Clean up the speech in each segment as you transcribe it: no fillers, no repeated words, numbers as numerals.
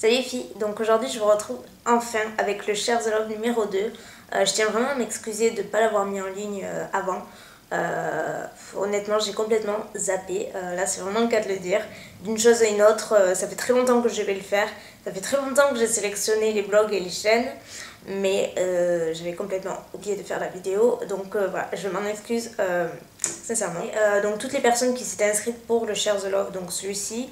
Salut les filles, donc aujourd'hui je vous retrouve enfin avec le Share the Love numéro 2. Je tiens vraiment à m'excuser de ne pas l'avoir mis en ligne avant. Honnêtement j'ai complètement zappé, là c'est vraiment le cas de le dire. D'une chose à une autre, ça fait très longtemps que je vais le faire. Ça fait très longtemps que j'ai sélectionné les blogs et les chaînes. Mais j'avais complètement oublié de faire la vidéo. Donc voilà, je m'en excuse sincèrement. Donc toutes les personnes qui s'étaient inscrites pour le Share the Love, donc celui-ci,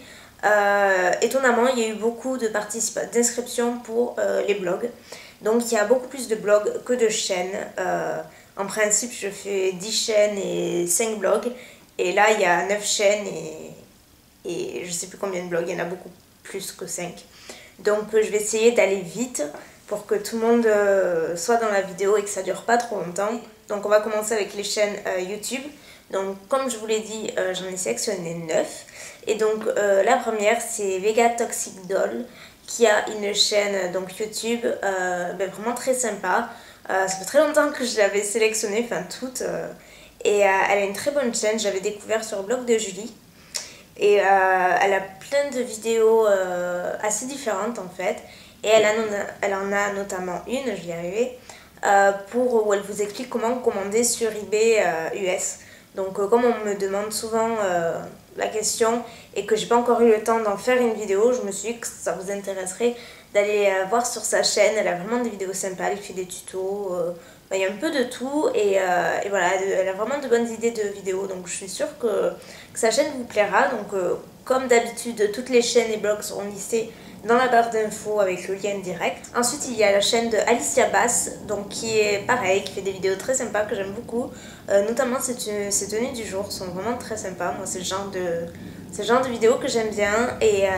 étonnamment, il y a eu beaucoup d'inscriptions pour les blogs. Donc il y a beaucoup plus de blogs que de chaînes. En principe, je fais 10 chaînes et 5 blogs. Et là, il y a 9 chaînes et je sais plus combien de blogs. Il y en a beaucoup plus que 5. Donc je vais essayer d'aller vite pour que tout le monde soit dans la vidéo et que ça dure pas trop longtemps. Donc on va commencer avec les chaînes YouTube. Donc comme je vous l'ai dit, j'en ai sélectionné 9. Et donc la première c'est Vega Toxic Doll qui a une chaîne donc YouTube vraiment très sympa. Ça fait très longtemps que je l'avais sélectionnée, enfin toute. Et elle a une très bonne chaîne, j'avais découvert sur le blog de Julie. Et elle a plein de vidéos assez différentes en fait. Et elle en a notamment une, je vais y arriver, où elle vous explique comment commander sur eBay US. Donc comme on me demande souvent la question et que j'ai pas encore eu le temps d'en faire une vidéo, je me suis dit que ça vous intéresserait d'aller voir sur sa chaîne. Elle a vraiment des vidéos sympas, elle fait des tutos, il y a un peu de tout et voilà, elle a vraiment de bonnes idées de vidéos. Donc je suis sûre que sa chaîne vous plaira. Donc comme d'habitude, toutes les chaînes et blogs seront listés dans la barre d'infos avec le lien direct. Ensuite il y a la chaîne de Alicia Bass, donc qui est pareil, qui fait des vidéos très sympas que j'aime beaucoup, notamment ses tenues du jour sont vraiment très sympas. Moi c'est le genre de vidéos que j'aime bien et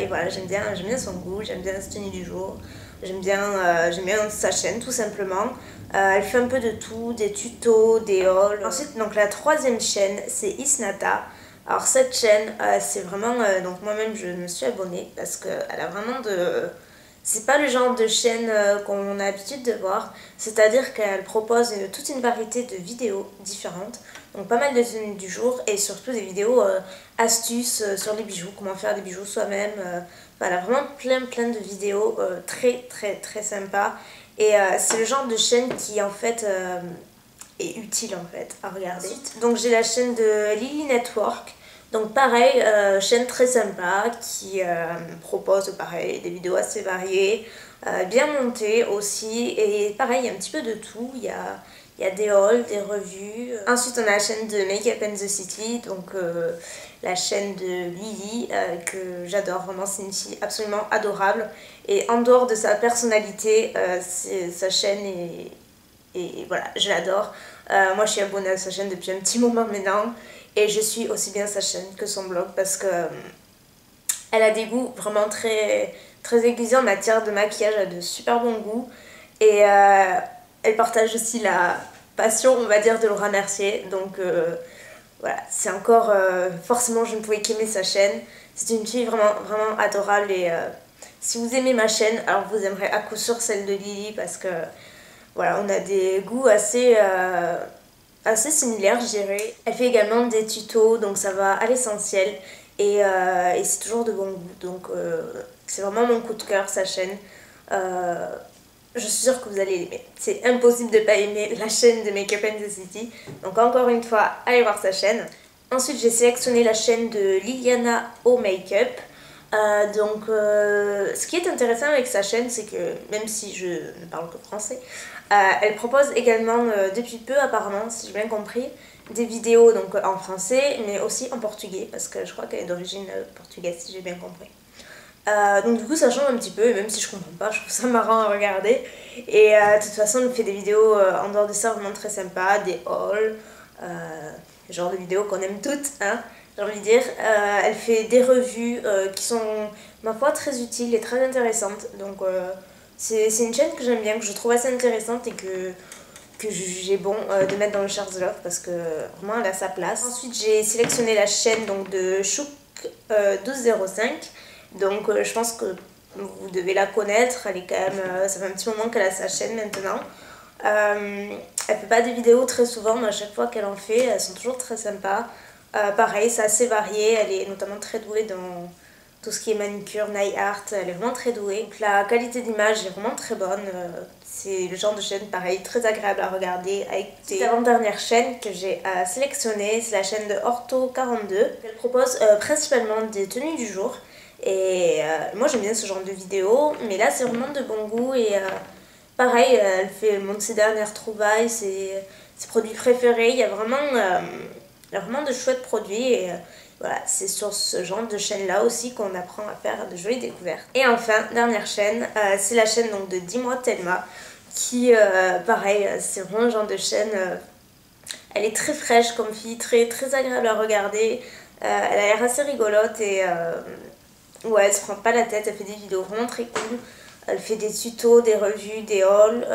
voilà, j'aime bien son goût, j'aime bien sa tenue du jour, j'aime bien sa chaîne tout simplement. Elle fait un peu de tout, des tutos, des hauls. Ensuite donc la troisième chaîne c'est Isnata. Alors cette chaîne, c'est vraiment, donc moi-même je me suis abonnée parce qu'elle a vraiment c'est pas le genre de chaîne qu'on a l'habitude de voir, c'est-à-dire qu'elle propose toute une variété de vidéos différentes, donc pas mal de tenues du jour et surtout des vidéos astuces sur les bijoux, comment faire des bijoux soi-même. Elle a vraiment plein de vidéos très sympas et c'est le genre de chaîne qui en fait est utile en fait à regarder. Ensuite, donc j'ai la chaîne de Lily Network. Donc pareil, chaîne très sympa qui propose pareil des vidéos assez variées, bien montées aussi, et pareil il y a un petit peu de tout, il y a des hauls, des revues. Ensuite on a la chaîne de Make Up in the City, donc la chaîne de Lily que j'adore, vraiment c'est une fille absolument adorable, et en dehors de sa personnalité, sa chaîne et voilà, je l'adore. Moi je suis abonnée à sa chaîne depuis un petit moment maintenant. Et je suis aussi bien sa chaîne que son blog parce que elle a des goûts vraiment très aiguisés en matière de maquillage, elle a de super bons goûts. Et elle partage aussi la passion, on va dire, de Laura Mercier. Donc voilà, c'est encore... forcément, je ne pouvais qu'aimer sa chaîne. C'est une fille vraiment adorable et si vous aimez ma chaîne, alors vous aimerez à coup sûr celle de Lily parce que voilà, on a des goûts assez similaire, je dirais. Elle fait également des tutos, donc ça va à l'essentiel et c'est toujours de bon goût. Donc c'est vraiment mon coup de cœur, sa chaîne. Je suis sûre que vous allez l'aimer. C'est impossible de ne pas aimer la chaîne de Make Up in the City. Donc encore une fois, allez voir sa chaîne. Ensuite, j'ai sélectionné la chaîne de Liliana au Make-up. Ce qui est intéressant avec sa chaîne, c'est que même si je ne parle que français, elle propose également depuis peu apparemment, si j'ai bien compris, des vidéos donc en français mais aussi en portugais parce que je crois qu'elle est d'origine portugaise si j'ai bien compris. Donc du coup ça change un petit peu et même si je comprends pas, je trouve ça marrant à regarder. Et de toute façon elle fait des vidéos en dehors de ça vraiment très sympas, des hauls, genre de vidéos qu'on aime toutes, hein, j'ai envie de dire. Elle fait des revues qui sont ma foi très utiles et très intéressantes. Donc c'est une chaîne que j'aime bien, que je trouve assez intéressante et que j'ai bon de mettre dans le Share the Love parce que vraiment elle a sa place. Ensuite j'ai sélectionné la chaîne donc, de Chouk 1205. Donc je pense que vous devez la connaître, elle est quand même, ça fait un petit moment qu'elle a sa chaîne maintenant. Elle fait pas de vidéos très souvent mais à chaque fois qu'elle en fait, elles sont toujours très sympas. Pareil, c'est assez varié, elle est notamment très douée tout ce qui est manicure, nail art, elle est vraiment très douée. Donc, la qualité d'image est vraiment très bonne. C'est le genre de chaîne, pareil, très agréable à regarder, à écouter. L'avant-dernière chaîne que j'ai sélectionnée, c'est la chaîne de Orto42. Elle propose principalement des tenues du jour. Et moi j'aime bien ce genre de vidéos, mais là c'est vraiment de bon goût. Et pareil, elle montre ses dernières trouvailles, ses produits préférés. Il y a vraiment de chouettes produits. Et voilà, c'est sur ce genre de chaîne-là aussi qu'on apprend à faire de jolies découvertes. Et enfin, dernière chaîne, c'est la chaîne donc, de Dis-moi Thelma, qui, pareil, c'est vraiment le genre de chaîne, elle est très fraîche comme fille, très agréable à regarder, elle a l'air assez rigolote et ouais, elle se prend pas la tête, elle fait des vidéos vraiment très cool, elle fait des tutos, des revues, des hauls,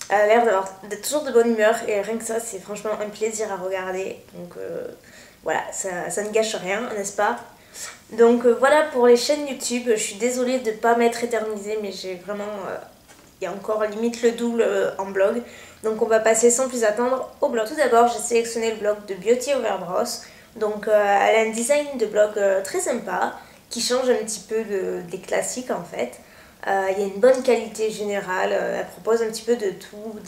elle a l'air d'être toujours de bonne humeur et rien que ça, c'est franchement un plaisir à regarder. Donc voilà, ça ne gâche rien, n'est-ce pas? Donc voilà pour les chaînes YouTube. Je suis désolée de ne pas m'être éternisée, mais j'ai vraiment... il y a encore limite le double en blog. Donc on va passer sans plus attendre au blog. Tout d'abord, j'ai sélectionné le blog de Beauty Over Bross. Donc elle a un design de blog très sympa, qui change un petit peu des classiques en fait. Il y a une bonne qualité générale, elle propose un petit peu de tout,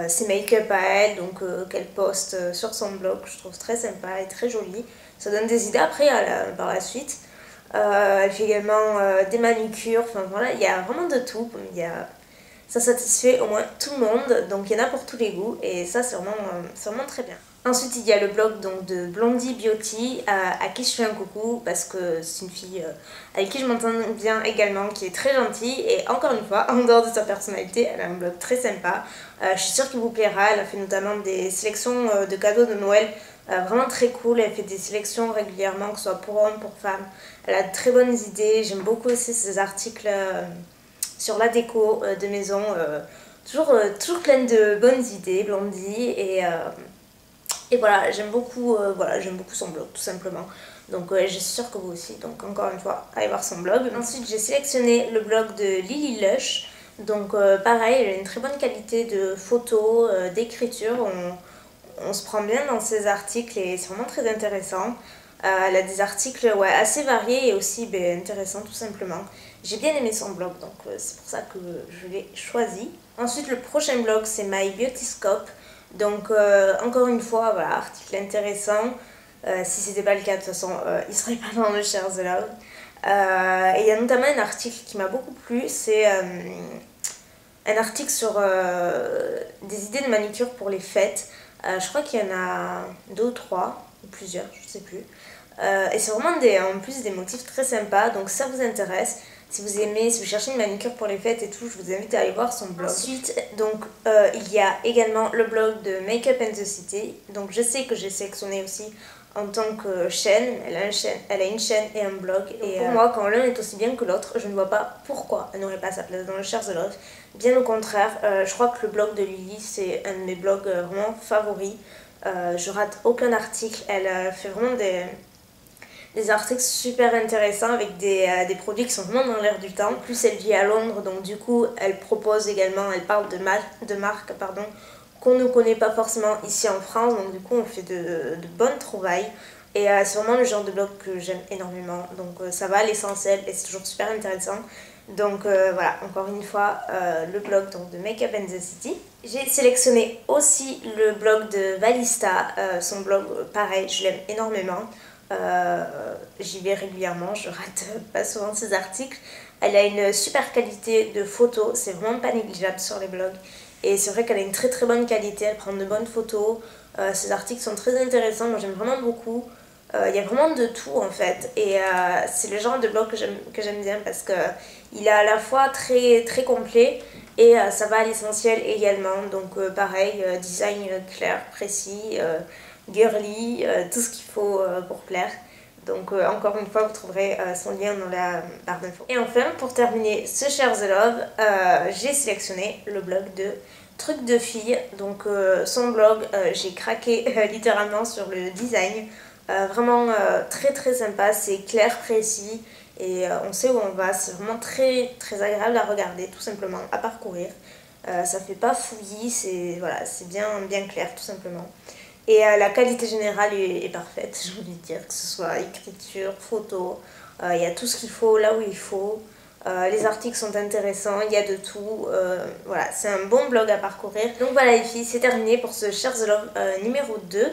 ses make-up à elle, donc qu'elle poste sur son blog, je trouve très sympa et très jolie. Ça donne des idées après par la suite. Elle fait également des manucures, enfin voilà, il y a vraiment de tout. Ça satisfait au moins tout le monde, donc il y en a pour tous les goûts et ça c'est vraiment très bien. Ensuite il y a le blog donc, de Blondie Beauty à qui je fais un coucou parce que c'est une fille avec qui je m'entends bien également, qui est très gentille et encore une fois, en dehors de sa personnalité, elle a un blog très sympa. Je suis sûre qu'il vous plaira, elle a fait notamment des sélections de cadeaux de Noël vraiment très cool, elle fait des sélections régulièrement, que ce soit pour hommes, pour femmes. Elle a de très bonnes idées, j'aime beaucoup aussi ses articles sur la déco de maison, toujours pleine de bonnes idées, Blondie, et voilà, j'aime beaucoup son blog tout simplement. Donc je suis sûre que vous aussi, donc encore une fois, allez voir son blog. Ensuite j'ai sélectionné le blog de Lily Lush, donc pareil, elle a une très bonne qualité de photos, d'écriture, on se prend bien dans ses articles et c'est vraiment très intéressant. Elle a des articles assez variés et aussi intéressants tout simplement. J'ai bien aimé son blog, donc c'est pour ça que je l'ai choisi. Ensuite le prochain blog c'est My Beauty Scope. Donc encore une fois, voilà, article intéressant. Si c'était pas le cas de toute façon, il serait pas dans le Share the Love. Et il y a notamment un article qui m'a beaucoup plu, c'est un article sur des idées de manicure pour les fêtes. Je crois qu'il y en a 2 ou 3, ou plusieurs, je sais plus. Et c'est vraiment en plus des motifs très sympas, donc si ça vous intéresse, si vous aimez, si vous cherchez une manicure pour les fêtes et tout, je vous invite à aller voir son blog. Ensuite, donc, il y a également le blog de Makeup and the City. Donc je sais que j'ai sélectionné aussi en tant que chaîne. Elle a une chaîne et un blog. Et pour moi, quand l'un est aussi bien que l'autre, je ne vois pas pourquoi elle n'aurait pas sa place dans le Share the Love. Bien au contraire, je crois que le blog de Lily, c'est un de mes blogs vraiment favoris. Je rate aucun article. Elle fait vraiment des articles super intéressants avec des produits qui sont vraiment dans l'air du temps. En plus, elle vit à Londres, donc du coup, elle propose également, elle parle de marques qu'on ne connaît pas forcément ici en France, donc du coup, on fait de bonnes trouvailles. Et c'est vraiment le genre de blog que j'aime énormément, donc ça va à l'essentiel et c'est toujours super intéressant. Donc voilà, encore une fois, le blog donc, de Makeup and the City. J'ai sélectionné aussi le blog de Valista, son blog, pareil, je l'aime énormément. J'y vais régulièrement, je rate pas souvent ses articles. Elle a une super qualité de photos, c'est vraiment pas négligeable sur les blogs. Et c'est vrai qu'elle a une très bonne qualité, elle prend de bonnes photos. Ses articles sont très intéressants, moi j'aime vraiment beaucoup. Il y a vraiment de tout en fait. Et c'est le genre de blog que j'aime bien parce qu'il est à la fois très complet et ça va à l'essentiel également. Donc pareil, design clair, précis, girly, tout ce qu'il faut pour plaire. Donc encore une fois, vous trouverez son lien dans la barre d'infos. Et enfin, pour terminer ce Share the Love, j'ai sélectionné le blog de Trucs de filles. Donc son blog, j'ai craqué littéralement sur le design. Vraiment très sympa, c'est clair, précis et on sait où on va. C'est vraiment très agréable à regarder, tout simplement, à parcourir. Ça fait pas fouillis, c'est voilà, bien clair tout simplement. Et la qualité générale est parfaite, j'ai envie de dire, que ce soit écriture, photo, il y a tout ce qu'il faut là où il faut. Les articles sont intéressants, il y a de tout. Voilà, c'est un bon blog à parcourir. Donc voilà les filles, c'est terminé pour ce Share the Love numéro 2.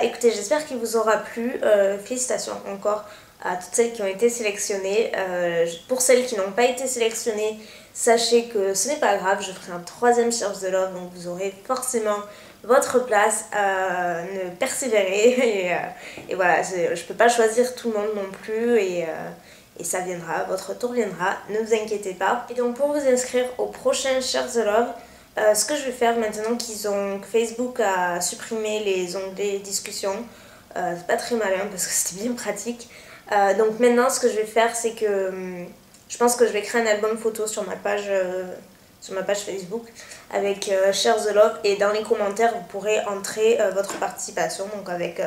Écoutez, j'espère qu'il vous aura plu. Félicitations encore à toutes celles qui ont été sélectionnées. Pour celles qui n'ont pas été sélectionnées, sachez que ce n'est pas grave, je ferai un troisième Share the Love, donc vous aurez forcément votre place. Ne persévérez et voilà, je peux pas choisir tout le monde non plus et ça viendra, votre tour viendra, ne vous inquiétez pas. Et donc pour vous inscrire au prochain Share the Love, ce que je vais faire maintenant que Facebook a supprimé les onglets discussion, c'est pas très malin parce que c'était bien pratique. Donc maintenant ce que je vais faire c'est que je pense que je vais créer un album photo sur ma page Facebook avec Share the Love, et dans les commentaires vous pourrez entrer votre participation, donc avec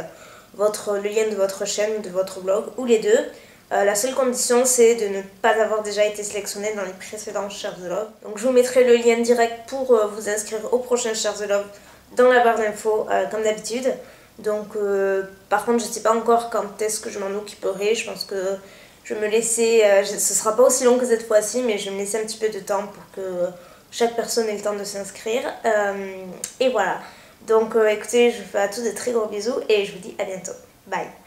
le lien de votre chaîne ou de votre blog ou les deux. La seule condition c'est de ne pas avoir déjà été sélectionné dans les précédents Share the Love. Donc je vous mettrai le lien direct pour vous inscrire au prochain Share the Love dans la barre d'infos comme d'habitude. Donc par contre je ne sais pas encore quand est-ce que je m'en occuperai. Je pense que je vais me laisser, ce sera pas aussi long que cette fois-ci, mais je vais me laisser un petit peu de temps pour que chaque personne ait le temps de s'inscrire. Et voilà, donc écoutez, je vous fais à tous de très gros bisous et je vous dis à bientôt. Bye.